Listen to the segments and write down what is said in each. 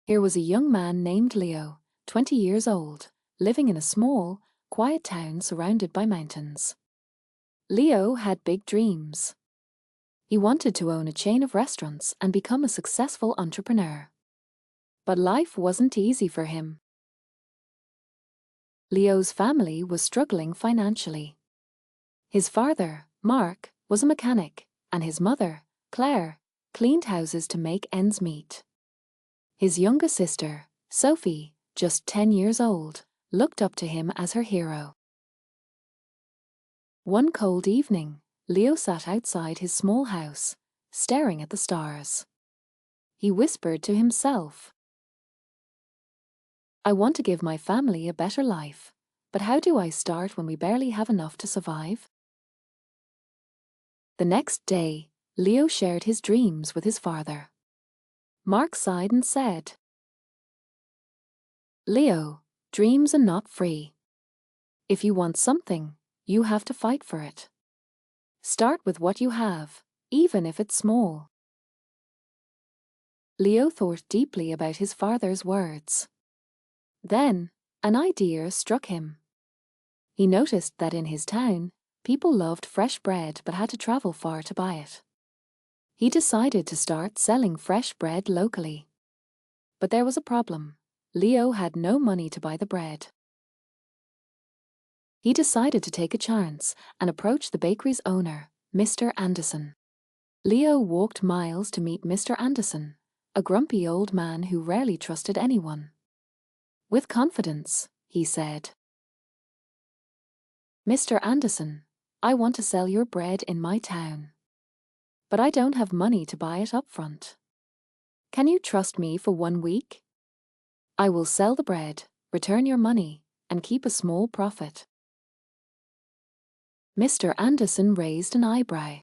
Here was a young man named Leo, 20 years old, living in a small, quiet town surrounded by mountains. Leo had big dreams. He wanted to own a chain of restaurants and become a successful entrepreneur. But life wasn't easy for him. Leo's family was struggling financially. His father, Mark, was a mechanic, and his mother, Claire, cleaned houses to make ends meet. His younger sister, Sophie, just 10 years old, looked up to him as her hero. One cold evening, Leo sat outside his small house, staring at the stars. He whispered to himself, "I want to give my family a better life, but how do I start when we barely have enough to survive?" The next day, Leo shared his dreams with his father. Mark sighed and said, "Leo, dreams are not free. If you want something, you have to fight for it. Start with what you have, even if it's small." Leo thought deeply about his father's words. Then, an idea struck him. He noticed that in his town, people loved fresh bread but had to travel far to buy it. He decided to start selling fresh bread locally. But there was a problem. Leo had no money to buy the bread. He decided to take a chance and approach the bakery's owner, Mr. Anderson. Leo walked miles to meet Mr. Anderson, a grumpy old man who rarely trusted anyone. With confidence, he said, "Mr. Anderson, I want to sell your bread in my town. But I don't have money to buy it up front. Can you trust me for 1 week? I will sell the bread, return your money, and keep a small profit." Mr. Anderson raised an eyebrow.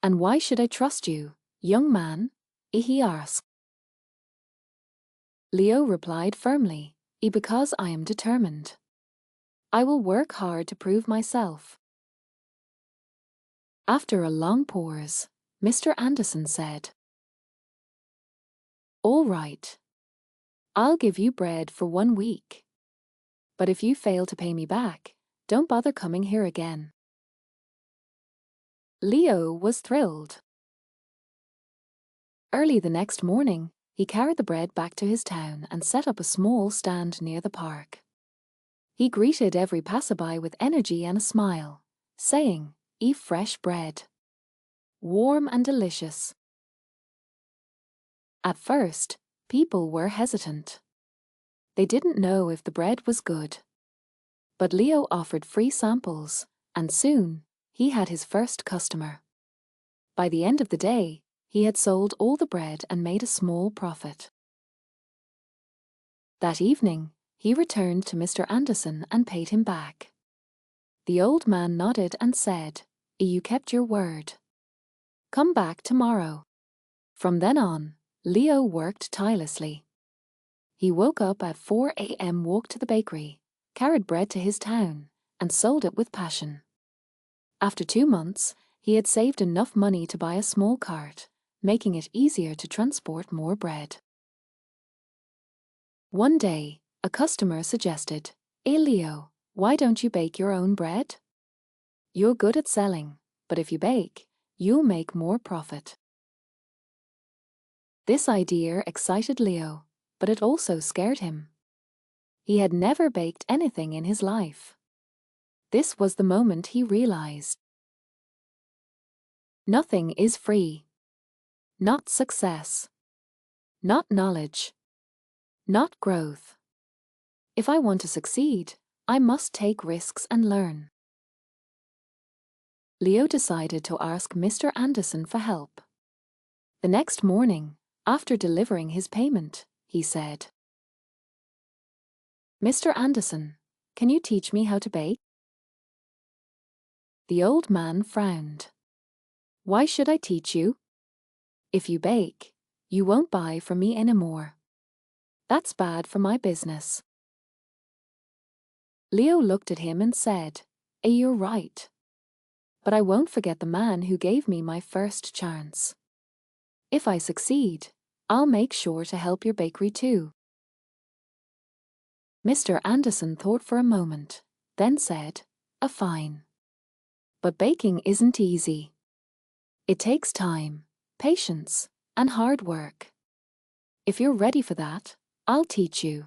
"And why should I trust you, young man?" he asked. Leo replied firmly, "Because I am determined. I will work hard to prove myself." After a long pause, Mr. Anderson said, "All right. I'll give you bread for 1 week. But if you fail to pay me back, don't bother coming here again." Leo was thrilled. Early the next morning, he carried the bread back to his town and set up a small stand near the park. He greeted every passerby with energy and a smile, saying, "Eat fresh bread. Warm and delicious." At first, people were hesitant. They didn't know if the bread was good. But Leo offered free samples, and soon, he had his first customer. By the end of the day, he had sold all the bread and made a small profit. That evening, he returned to Mr. Anderson and paid him back. The old man nodded and said, "You kept your word. Come back tomorrow." From then on, Leo worked tirelessly. He woke up at 4 a.m., walked to the bakery, carried bread to his town, and sold it with passion. After 2 months, he had saved enough money to buy a small cart, making it easier to transport more bread. One day, a customer suggested, Leo, why don't you bake your own bread? You're good at selling, but if you bake, you'll make more profit." This idea excited Leo, but it also scared him. He had never baked anything in his life. This was the moment he realized. Nothing is free. Not success. Not knowledge. Not growth. If I want to succeed, I must take risks and learn. Leo decided to ask Mr. Anderson for help. The next morning, after delivering his payment, he said, "Mr. Anderson, can you teach me how to bake?" The old man frowned. "Why should I teach you? If you bake, you won't buy from me anymore. That's bad for my business." Leo looked at him and said, "You're right. But I won't forget the man who gave me my first chance. If I succeed, I'll make sure to help your bakery too. Mr. Anderson thought for a moment, then said, Fine. But baking isn't easy. It takes time, patience, and hard work. If you're ready for that, I'll teach you.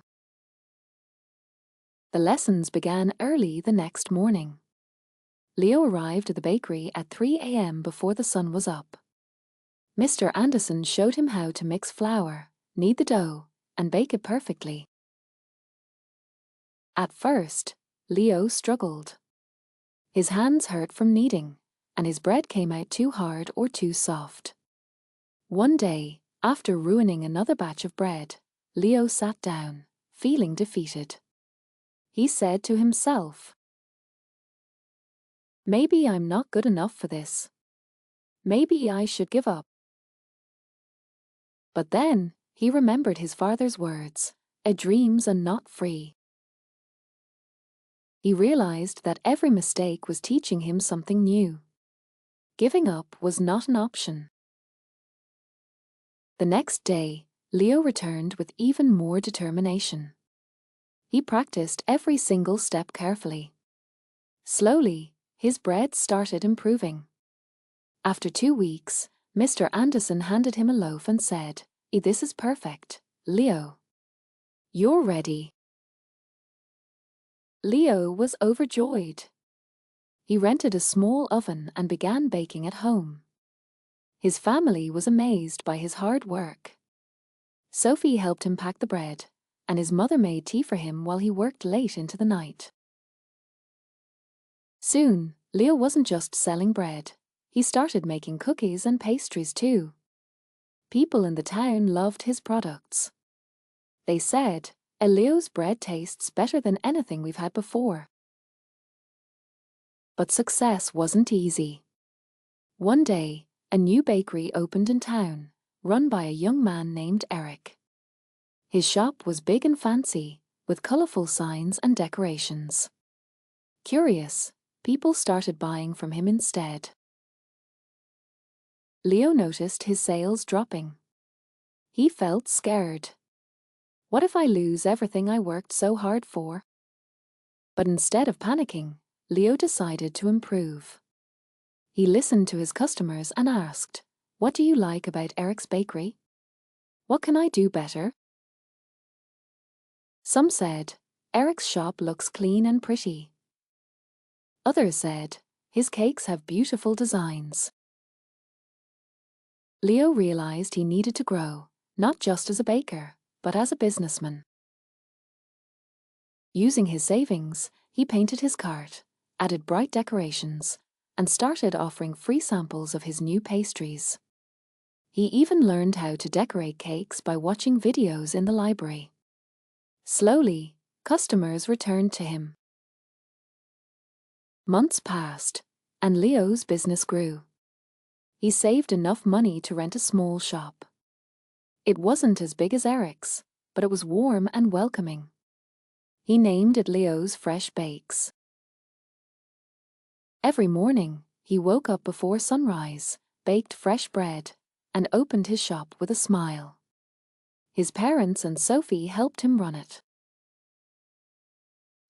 The lessons began early the next morning. Leo arrived at the bakery at 3 a.m. before the sun was up. Mr. Anderson showed him how to mix flour, knead the dough, and bake it perfectly. At first, Leo struggled. His hands hurt from kneading, and his bread came out too hard or too soft. One day, after ruining another batch of bread, Leo sat down, feeling defeated. He said to himself, "Maybe I'm not good enough for this. Maybe I should give up." But then, he remembered his father's words, "A dream's a not free." He realized that every mistake was teaching him something new. Giving up was not an option. The next day, Leo returned with even more determination. He practiced every single step carefully. Slowly, his bread started improving. After 2 weeks, Mr. Anderson handed him a loaf and said, "This is perfect, Leo. You're ready." Leo was overjoyed. He rented a small oven and began baking at home. His family was amazed by his hard work. Sophie helped him pack the bread, and his mother made tea for him while he worked late into the night. Soon, Leo wasn't just selling bread. He started making cookies and pastries too. People in the town loved his products. They said, "Leo's bread tastes better than anything we've had before." But success wasn't easy. One day, a new bakery opened in town, run by a young man named Eric. His shop was big and fancy, with colorful signs and decorations. Curious, people started buying from him instead. Leo noticed his sales dropping. He felt scared. What if I lose everything I worked so hard for? But instead of panicking, Leo decided to improve. He listened to his customers and asked, "What do you like about Eric's bakery? What can I do better?" Some said, "Eric's shop looks clean and pretty." Others said, "His cakes have beautiful designs." Leo realized he needed to grow, not just as a baker, but as a businessman. Using his savings, he painted his cart, added bright decorations, and started offering free samples of his new pastries. He even learned how to decorate cakes by watching videos in the library. Slowly, customers returned to him. Months passed, and Leo's business grew. He saved enough money to rent a small shop. It wasn't as big as Eric's, but it was warm and welcoming. He named it Leo's Fresh Bakes. Every morning, he woke up before sunrise, baked fresh bread, and opened his shop with a smile. His parents and Sophie helped him run it.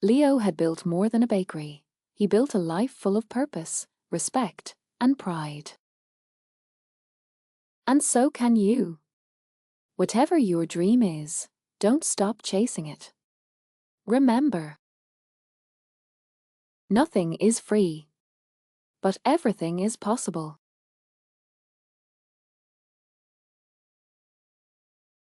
Leo had built more than a bakery. He built a life full of purpose, respect, and pride. And so can you. Whatever your dream is, don't stop chasing it. Remember, nothing is free, but everything is possible.